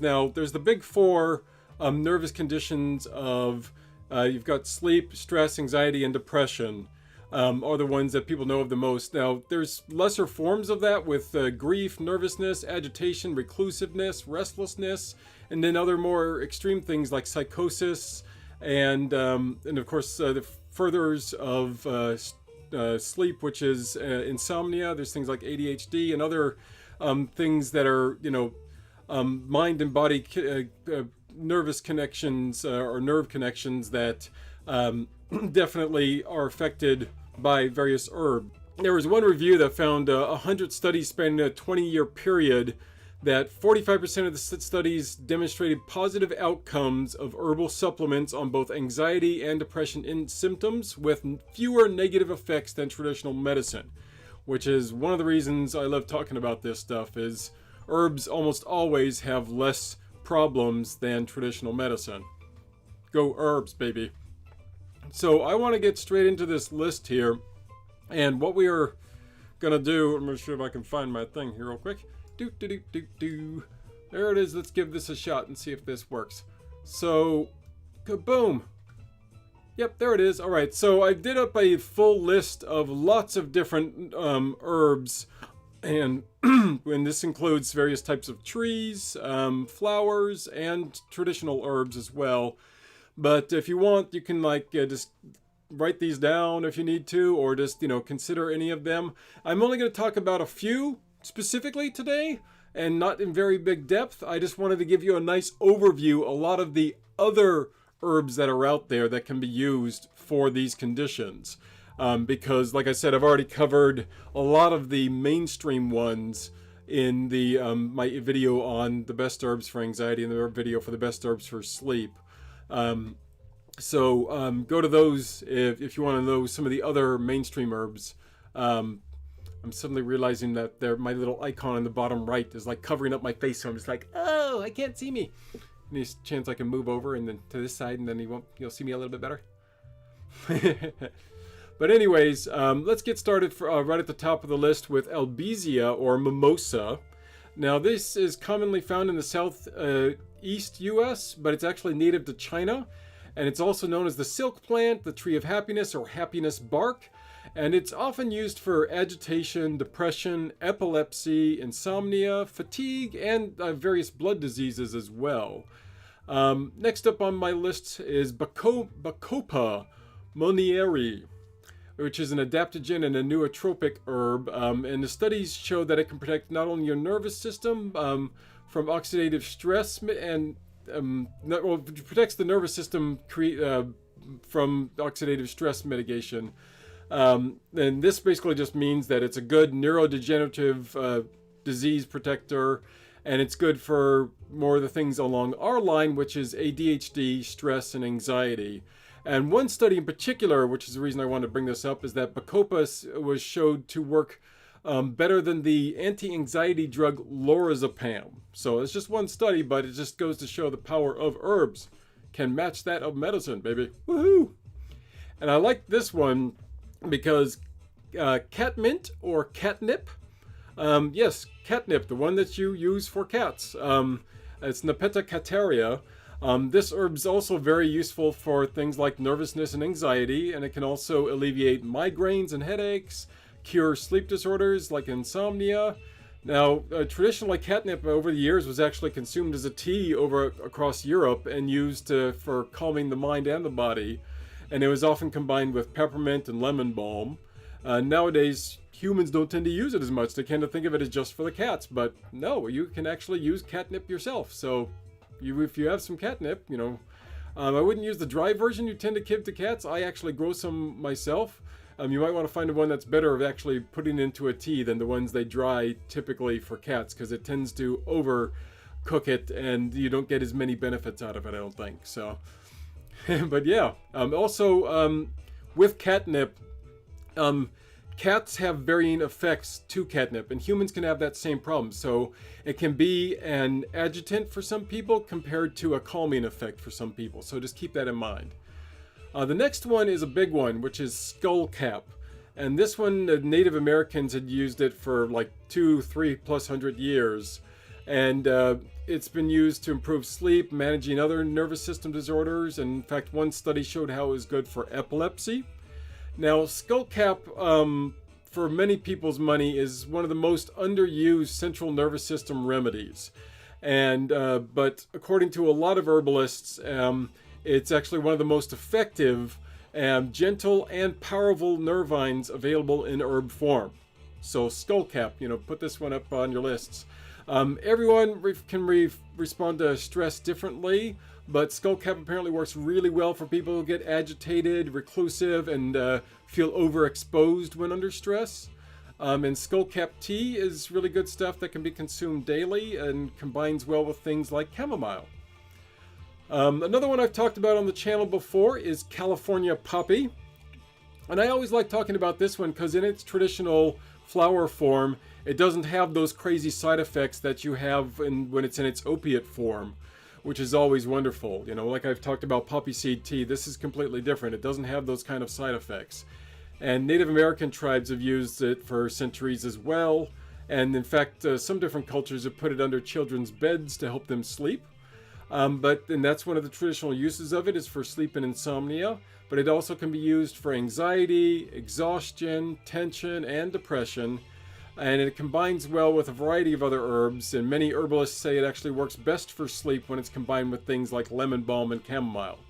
Now, there's the big four nervous conditions of you've got sleep, stress, anxiety, and depression. Are the ones that people know of the most. Now, there's lesser forms of that with grief, nervousness, agitation, reclusiveness, restlessness, and then other more extreme things like psychosis, and of course the furthers of sleep, which is insomnia. There's things like ADHD and other things that are, mind and body nervous connections or nerve connections that definitely are affected by various herbs. There was one review that found 100 studies spanning a 20-year period that 45% of the studies demonstrated positive outcomes of herbal supplements on both anxiety and depression in symptoms with fewer negative effects than traditional medicine, which is one of the reasons I love talking about this stuff. Is herbs almost always have less problems than traditional medicine. Go herbs, baby. So I want to get straight into this list here, and what we are gonna do, I'm gonna see if I can find my thing here real quick. There it is. Let's give this a shot and see if this works. So, kaboom. Yep, there it is. All right, so I did up a full list of lots of different herbs, and and this includes various types of trees, flowers, and traditional herbs as well. But if you want, you can just write these down if you need to, or just consider any of them. I'm only going to talk about a few specifically today, and not in very big depth. I just wanted to give you a nice overview, a lot of the other herbs that are out there that can be used for these conditions. Because, like I said, I've already covered a lot of the mainstream ones in the my video on the best herbs for anxiety and the video for the best herbs for sleep. So go to those if you want to know some of the other mainstream herbs. I'm suddenly realizing that my little icon in the bottom right is like covering up my face, so I'm just like, oh, I can't see me. Any chance I can move over and then to this side, and then you'll see me a little bit better. But anyways, let's get started right at the top of the list with Albizia or mimosa. Now, this is commonly found in the southeast U.S., but it's actually native to China, and it's also known as the silk plant, the tree of happiness, or happiness bark. And it's often used for agitation, depression, epilepsy, insomnia, fatigue, and various blood diseases as well. Next up on my list is Bacopa monieri, which is an adaptogen and a nootropic herb. And the studies show that it can protect not only your nervous system from oxidative stress, and it protects the nervous system from oxidative stress mitigation. And this basically just means that it's a good neurodegenerative disease protector, and it's good for more of the things along our line, which is ADHD, stress, and anxiety. And one study in particular, which is the reason I wanted to bring this up, is that Bacopa was showed to work better than the anti-anxiety drug lorazepam. So it's just one study, but it just goes to show the power of herbs can match that of medicine, baby. Woohoo! And I like this one because catmint or catnip, yes, catnip, the one that you use for cats. It's Nepeta cataria. This herb is also very useful for things like nervousness and anxiety, and it can also alleviate migraines and headaches, cure sleep disorders like insomnia. Now, traditionally, catnip over the years was actually consumed as a tea across Europe and used for calming the mind and the body. And it was often combined with peppermint and lemon balm. Nowadays, humans don't tend to use it as much. They tend to think of it as just for the cats, but no, you can actually use catnip yourself. So, if you have some catnip, I wouldn't use the dry version you tend to give to cats. I actually grow some myself. You might want to find one that's better of actually putting into a tea than the ones they dry typically for cats, because it tends to overcook it and you don't get as many benefits out of it, I don't think. So. But yeah, also with catnip, cats have varying effects to catnip, and humans can have that same problem. So it can be an adjutant for some people compared to a calming effect for some people. So just keep that in mind. The next one is a big one, which is skullcap. And this one, the Native Americans had used it for like 200-300+ years. And it's been used to improve sleep, managing other nervous system disorders, and in fact one study showed how it was good for epilepsy. Now skullcap, for many people's money, is one of the most underused central nervous system remedies. And but according to a lot of herbalists, it's actually one of the most effective, gentle and powerful nervines available in herb form. So skullcap, put this one up on your lists. Everyone can respond to stress differently, but skullcap apparently works really well for people who get agitated, reclusive, and feel overexposed when under stress. And skullcap tea is really good stuff that can be consumed daily and combines well with things like chamomile. Another one I've talked about on the channel before is California poppy. And I always like talking about this one because in its traditional flower form, it doesn't have those crazy side effects that you have when it's in its opiate form, which is always wonderful. Like I've talked about poppy seed tea, this is completely different. It doesn't have those kind of side effects. And Native American tribes have used it for centuries as well. And in fact, some different cultures have put it under children's beds to help them sleep. And that's one of the traditional uses of it, is for sleep and insomnia. But it also can be used for anxiety, exhaustion, tension, and depression. And it combines well with a variety of other herbs. And many herbalists say it actually works best for sleep when it's combined with things like lemon balm and chamomile.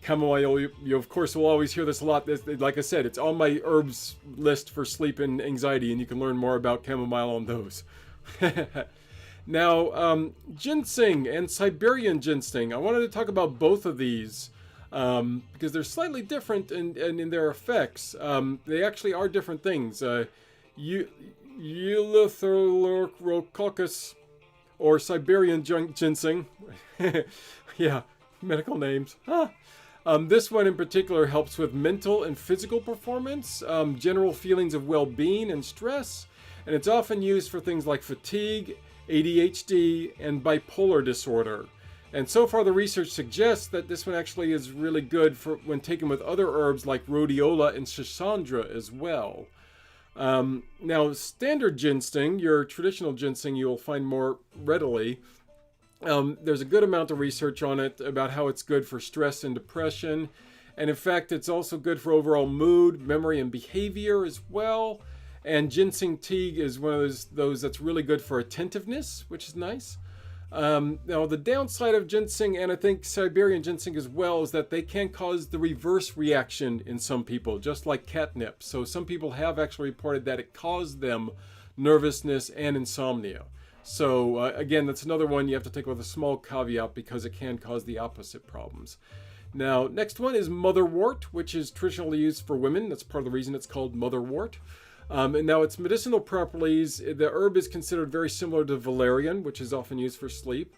Chamomile, you of course will always hear this a lot. Like I said, it's on my herbs list for sleep and anxiety, and you can learn more about chamomile on those. Now, ginseng and Siberian ginseng. I wanted to talk about both of these because they're slightly different in their effects. They actually are different things. Eleutherococcus or Siberian ginseng. Yeah, medical names. This one in particular helps with mental and physical performance, general feelings of well-being and stress, and it's often used for things like fatigue, ADHD, and bipolar disorder. And so far the research suggests that this one actually is really good for when taken with other herbs like rhodiola and schisandra as well. Now standard ginseng, your traditional ginseng, you'll find more readily. There's a good amount of research on it about how it's good for stress and depression. And in fact, it's also good for overall mood, memory, and behavior as well. And ginseng tea is one of those that's really good for attentiveness, which is nice. Now, the downside of ginseng, and I think Siberian ginseng as well, is that they can cause the reverse reaction in some people, just like catnip. So some people have actually reported that it caused them nervousness and insomnia. So again, that's another one you have to take with a small caveat because it can cause the opposite problems. Now, next one is motherwort, which is traditionally used for women. That's part of the reason it's called motherwort. And now its medicinal properties, the herb is considered very similar to valerian, which is often used for sleep.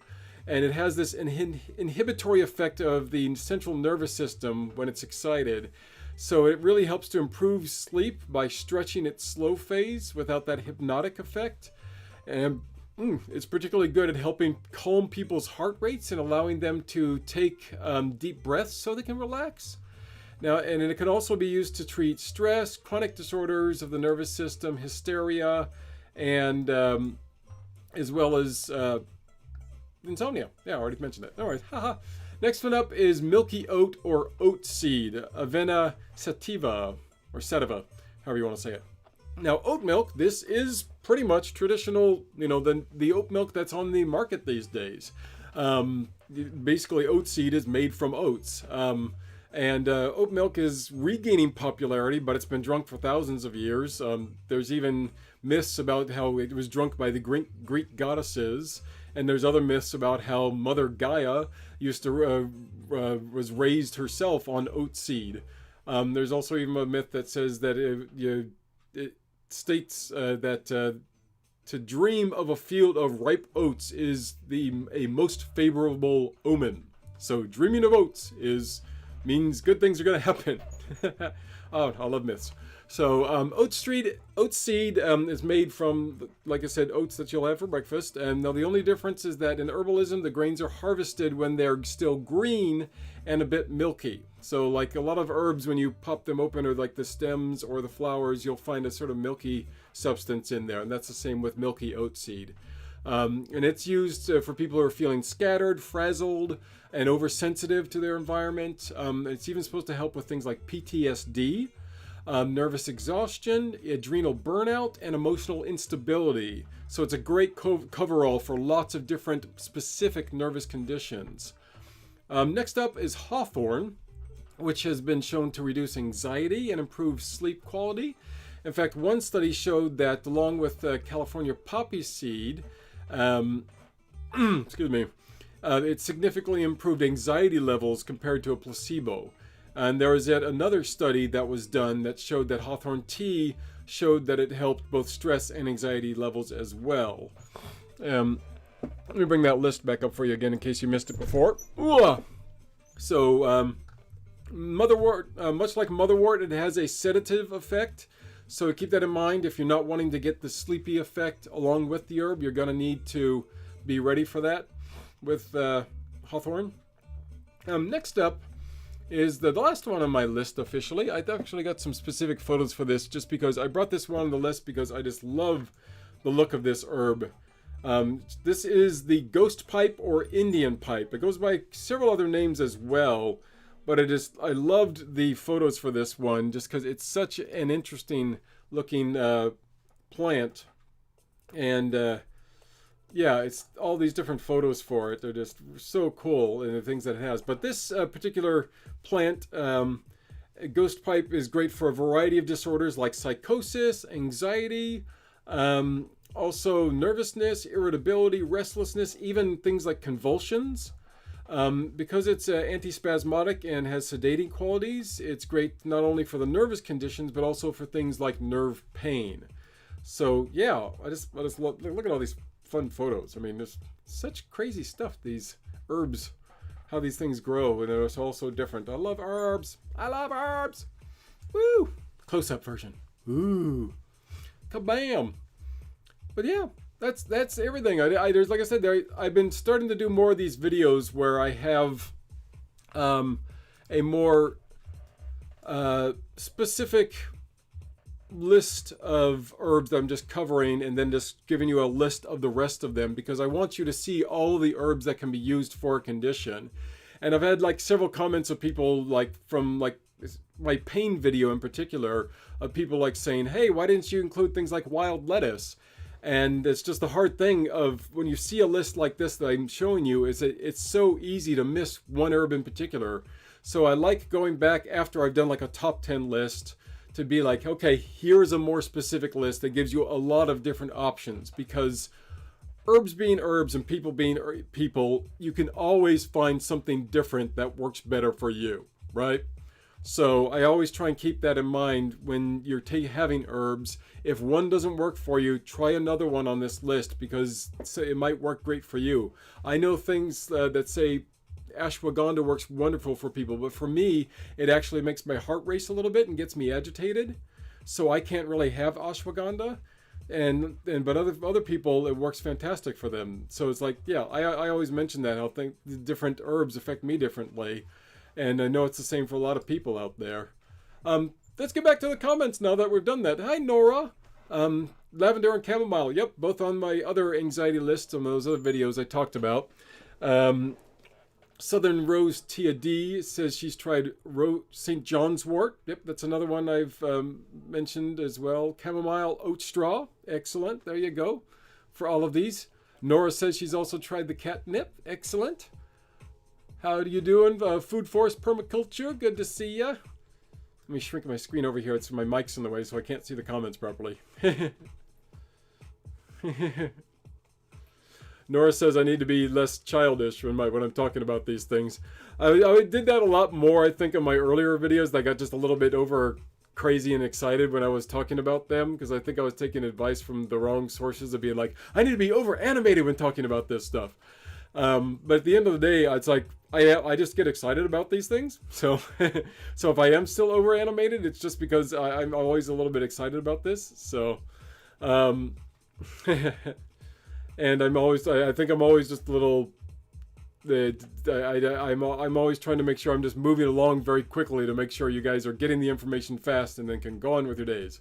And it has this inhibitory effect of the central nervous system when it's excited. So it really helps to improve sleep by stretching its slow phase without that hypnotic effect. And it's particularly good at helping calm people's heart rates and allowing them to take deep breaths so they can relax. Now, and it can also be used to treat stress, chronic disorders of the nervous system, hysteria, and as well as insomnia. Yeah, I already mentioned that. No worries. Haha. Next one up is milky oat or oat seed, Avena sativa, or sativa, however you want to say it. Now, oat milk, this is pretty much traditional, the oat milk that's on the market these days. Basically, oat seed is made from oats. And oat milk is regaining popularity, but it's been drunk for thousands of years. There's even myths about how it was drunk by the Greek goddesses, and there's other myths about how Mother Gaia was raised herself on oat seed. There's also even a myth that says that it states that to dream of a field of ripe oats is a most favorable omen. So dreaming of oats means good things are going to happen. Oh, I love myths. So oat seed is made from, like I said, oats that you'll have for breakfast. And now the only difference is that in herbalism, the grains are harvested when they're still green and a bit milky. So like a lot of herbs, when you pop them open, or like the stems or the flowers, you'll find a sort of milky substance in there. And that's the same with milky oat seed. And it's used for people who are feeling scattered, frazzled, and oversensitive to their environment. It's even supposed to help with things like PTSD, nervous exhaustion, adrenal burnout, and emotional instability. So it's a great coverall for lots of different specific nervous conditions. Next up is hawthorn, which has been shown to reduce anxiety and improve sleep quality. In fact, one study showed that along with California poppy seed, excuse me, it significantly improved anxiety levels compared to a placebo. And there was yet another study that was done that showed that hawthorn tea showed that it helped both stress and anxiety levels as well. Let me bring that list back up for you again in case you missed it before. So, motherwort, much like motherwort, it has a sedative effect. So keep that in mind. If you're not wanting to get the sleepy effect along with the herb, you're going to need to be ready for that with hawthorn. Next up is the last one on my list officially. I actually got some specific photos for this just because I brought this one on the list because I just love the look of this herb. This is the ghost pipe or Indian pipe. It goes by several other names as well, but I loved the photos for this one just because it's such an interesting looking plant. And yeah, it's all these different photos for it. They're just so cool and the things that it has. But this particular plant, ghost pipe, is great for a variety of disorders like psychosis, anxiety, also nervousness, irritability, restlessness, even things like convulsions. Because it's antispasmodic and has sedating qualities, it's great not only for the nervous conditions but also for things like nerve pain. So yeah, I just love, look at all these fun photos. I mean, there's such crazy stuff, these herbs, how these things grow, and it's all so different. I love herbs. I love herbs. Woo! Close-up version. Ooh. Kabam! But yeah, that's everything. There's, like I said, I've been starting to do more of these videos where I have a more specific list of herbs that I'm just covering and then just giving you a list of the rest of them because I want you to see all the herbs that can be used for a condition. And I've had like several comments of people like from like my pain video in particular of people like saying, hey, why didn't you include things like wild lettuce? And it's just the hard thing of when you see a list like this that I'm showing you is that it's so easy to miss one herb in particular. So I like going back after I've done like a top 10 list to be like, okay, here's a more specific list that gives you a lot of different options because herbs being herbs and people being people, you can always find something different that works better for you, right? So I always try and keep that in mind when you're having herbs. If one doesn't work for you, try another one on this list because it might work great for you. I know things that say ashwagandha works wonderful for people, but for me, it actually makes my heart race a little bit and gets me agitated. So I can't really have ashwagandha. But other people, it works fantastic for them. So it's like, yeah, I always mention that. I think the different herbs affect me differently. And I know it's the same for a lot of people out there. Let's get back to the comments now that we've done that. Hi, Nora. Lavender and chamomile. Yep, both on my other anxiety list on those other videos I talked about. Southern Rose Tia D says she's tried St. John's wort. Yep, that's another one I've mentioned as well. Chamomile oat straw. Excellent. There you go for all of these. Nora says she's also tried the catnip. Excellent. How are you doing? Food Forest Permaculture. Good to see ya. Let me shrink my screen over here. It's my mic's in the way so I can't see the comments properly. Nora says I need to be less childish when I'm talking about these things. I did that a lot more, I think, in my earlier videos. I got just a little bit over crazy and excited when I was talking about them because I think I was taking advice from the wrong sources of being like, I need to be over animated when talking about this stuff. But at the end of the day, it's like I just get excited about these things. So so if I am still over animated, it's just because I'm always a little bit excited about this. So and I think I'm always just a little I'm always trying to make sure I'm just moving along very quickly to make sure you guys are getting the information fast and then can go on with your days.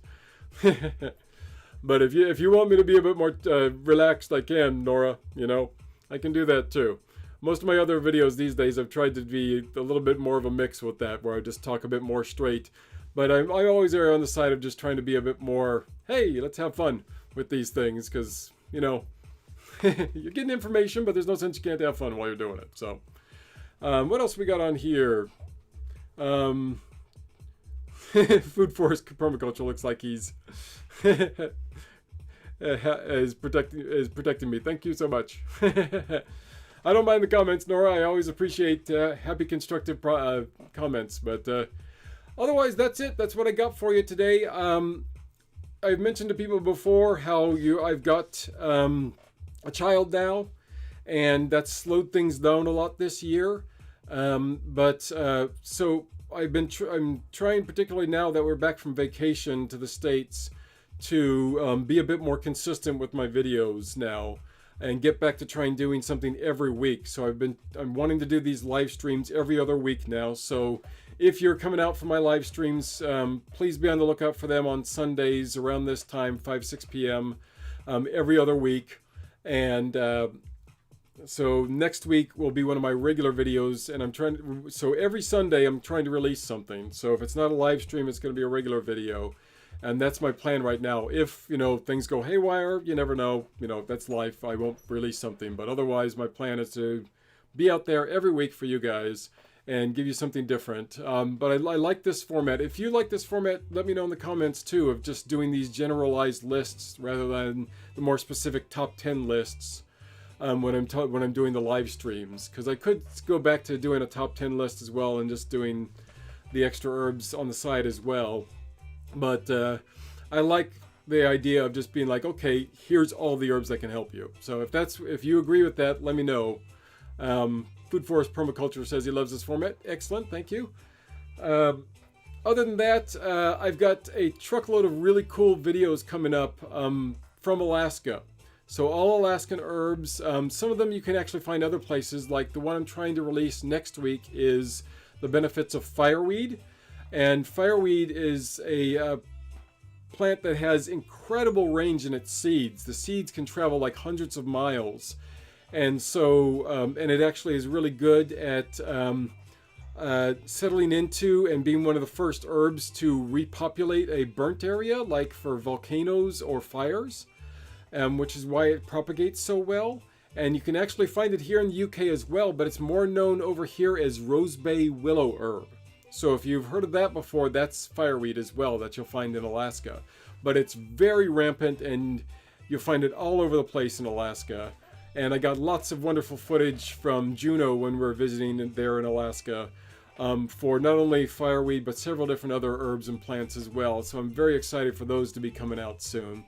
But if you want me to be a bit more relaxed, I can, Nora. You know, I can do that too. Most of my other videos these days, I've tried to be a little bit more of a mix with that, where I just talk a bit more straight. But I always err on the side of just trying to be a bit more, hey, let's have fun with these things, because, you know, you're getting information, but there's no sense you can't have fun while you're doing it. So, what else we got on here? Food forest permaculture looks like he's is protecting me. Thank you so much. I don't mind the comments, Nora. I always appreciate happy, constructive comments. But otherwise, that's it. That's what I got for you today. I've mentioned to people before how I've got a child now, and that's slowed things down a lot this year. So I'm trying, particularly now that we're back from vacation to the States, to be a bit more consistent with my videos now, and get back to trying doing something every week. So I'm wanting to do these live streams every other week now. So if you're coming out for my live streams, please be on the lookout for them on Sundays around this time, 5-6 p.m. Every other week. And so next week will be one of my regular videos, and so every Sunday I'm trying to release something. So if it's not a live stream, it's going to be a regular video. And that's my plan right now. If, you know, things go haywire, you never know. You know, that's life. I won't release something. But otherwise, my plan is to be out there every week for you guys and give you something different. But I like this format. If you like this format, let me know in the comments, too, of just doing these generalized lists rather than the more specific top 10 lists when I'm doing the live streams. Because I could go back to doing a top 10 list as well and just doing the extra herbs on the side as well. But I like the idea of just being like, okay, here's all the herbs that can help you. So if you agree with that, let me know. Food Forest Permaculture says he loves this format. Excellent, thank you. Other than that, I've got a truckload of really cool videos coming up from Alaska. So all Alaskan herbs. Some of them you can actually find other places. Like the one I'm trying to release next week is the benefits of fireweed. And fireweed is a plant that has incredible range in its seeds. The seeds can travel like hundreds of miles. And so, and it actually is really good at settling into and being one of the first herbs to repopulate a burnt area, like for volcanoes or fires, which is why it propagates so well. And you can actually find it here in the UK as well, but it's more known over here as rosebay willow herb. So if you've heard of that before, that's fireweed as well that you'll find in Alaska. But it's very rampant, and you'll find it all over the place in Alaska. And I got lots of wonderful footage from Juneau when we were visiting there in Alaska for not only fireweed, but several different other herbs and plants as well. So I'm very excited for those to be coming out soon.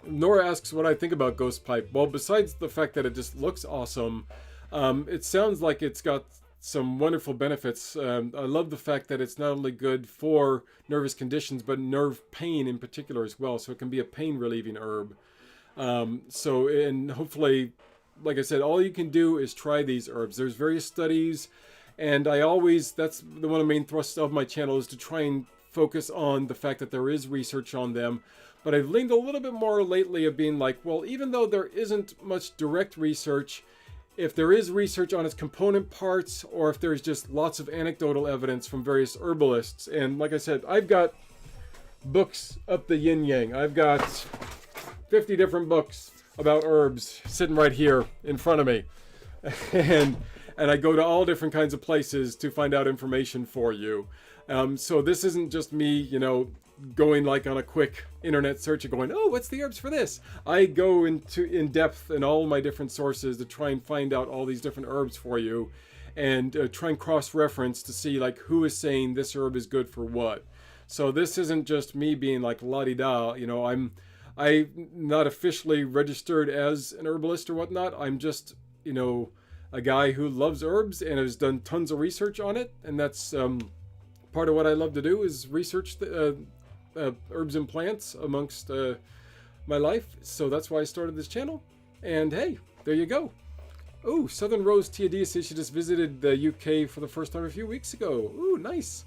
Nora asks what I think about Ghost Pipe. Well, besides the fact that it just looks awesome, it sounds like it's got some wonderful benefits. I love the fact that it's not only good for nervous conditions, but nerve pain in particular as well. So it can be a pain relieving herb. And hopefully, like I said, all you can do is try these herbs. There's various studies, and that's one of the main thrusts of my channel, is to try and focus on the fact that there is research on them. But I've leaned a little bit more lately of being like, well, even though there isn't much direct research, if there is research on its component parts, or if there's just lots of anecdotal evidence from various herbalists. And like I said, I've got books up the yin-yang. I've got 50 different books about herbs sitting right here in front of me. And I go to all different kinds of places to find out information for you. So this isn't just me, going like on a quick internet search and going, oh, what's the herbs for this? I go in depth in all my different sources to try and find out all these different herbs for you, and try and cross-reference to see like who is saying this herb is good for what. So this isn't just me being like la-di-da, I'm not officially registered as an herbalist or whatnot. I'm just, a guy who loves herbs and has done tons of research on it, and that's part of what I love to do, is research the herbs and plants amongst my life. So that's why I started this channel. And hey, there you go. Oh, Southern Rose Tiadia says she just visited the UK for the first time a few weeks ago. Ooh, nice.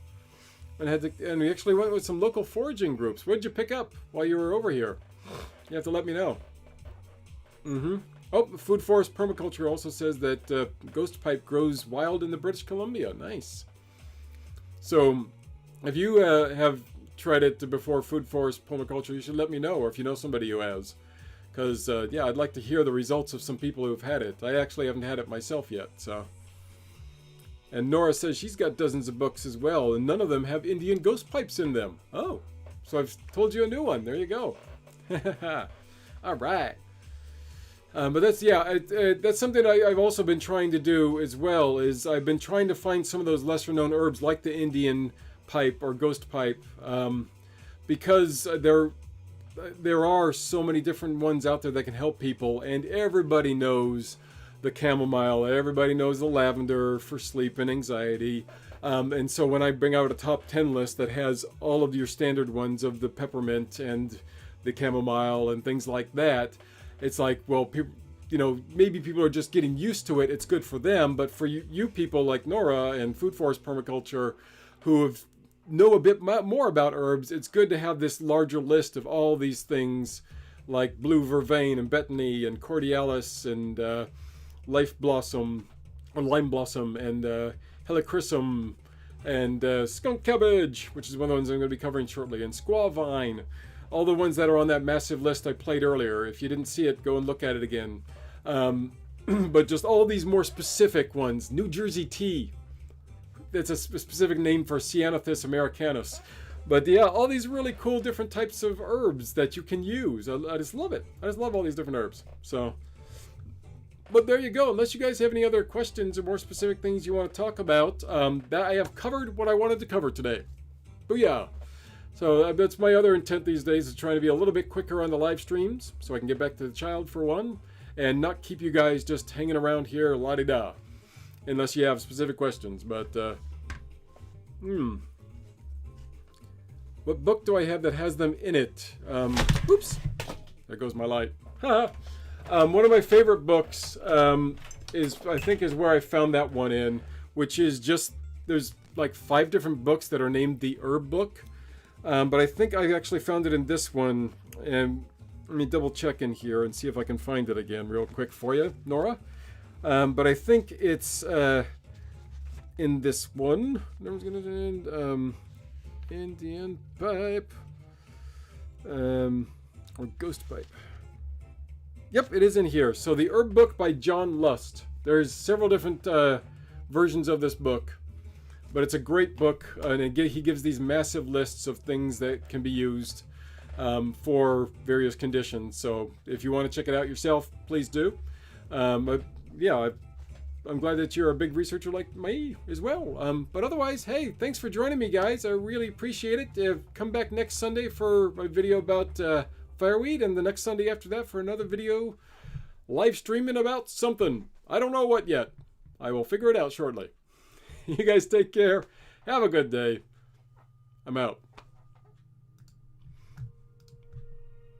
and we actually went with some local foraging groups. What did you pick up while you were over here? You have to let me know. Oh, Food Forest Permaculture also says that ghost pipe grows wild in the British Columbia. Nice. So, if you have tried it before, Food Forest Permaculture, you should let me know, or if you know somebody who has. Because, yeah, I'd like to hear the results of some people who've had it. I actually haven't had it myself yet, so. And Nora says she's got dozens of books as well, and none of them have Indian ghost pipes in them. Oh, so I've told you a new one. There you go. All right. But that's, yeah, that's something I've also been trying to do as well, is I've been trying to find some of those lesser known herbs like the Indian pipe or ghost pipe, because there are so many different ones out there that can help people, and everybody knows the chamomile, everybody knows the lavender for sleep and anxiety, and so when I bring out a top 10 list that has all of your standard ones of the peppermint and the chamomile and things like that, it's like, well, people, you know, maybe people are just getting used to it. It's good for them, but for you people like Nora and Food Forest Permaculture, who know a bit more about herbs, it's good to have this larger list of all these things, like blue vervain and betony and cordialis and life blossom or lime blossom and helichrysum and skunk cabbage, which is one of the ones I'm going to be covering shortly, and squaw vine. All the ones that are on that massive list I played earlier. If you didn't see it, go and look at it again. But just all these more specific ones. New Jersey tea. That's a specific name for Ceanothus americanus. But yeah, all these really cool different types of herbs that you can use. I just love it. I just love all these different herbs. So, but there you go. Unless you guys have any other questions or more specific things you want to talk about, that I have covered what I wanted to cover today. Booyah. So that's my other intent these days, is trying to be a little bit quicker on the live streams so I can get back to the child for one, and not keep you guys just hanging around here la-di-da, unless you have specific questions. But, what book do I have that has them in it? Oops, there goes my light. One of my favorite books is where I found that one in, which is just, there's like 5 different books that are named the Herb Book. But I think I actually found it in this one, and let me double check in here and see if I can find it again real quick for you, Nora. But I think it's in this one. Indian pipe, or ghost pipe. Yep, it is in here. So the Herb Book by John Lust. There's several different versions of this book. But it's a great book, and again, he gives these massive lists of things that can be used for various conditions. So if you want to check it out yourself, please do. But yeah, I'm glad that you're a big researcher like me as well. But otherwise, hey, thanks for joining me, guys. I really appreciate it. Come back next Sunday for a video about fireweed, and the next Sunday after that for another video live streaming about something. I don't know what yet. I will figure it out shortly. You guys take care. Have a good day. I'm out.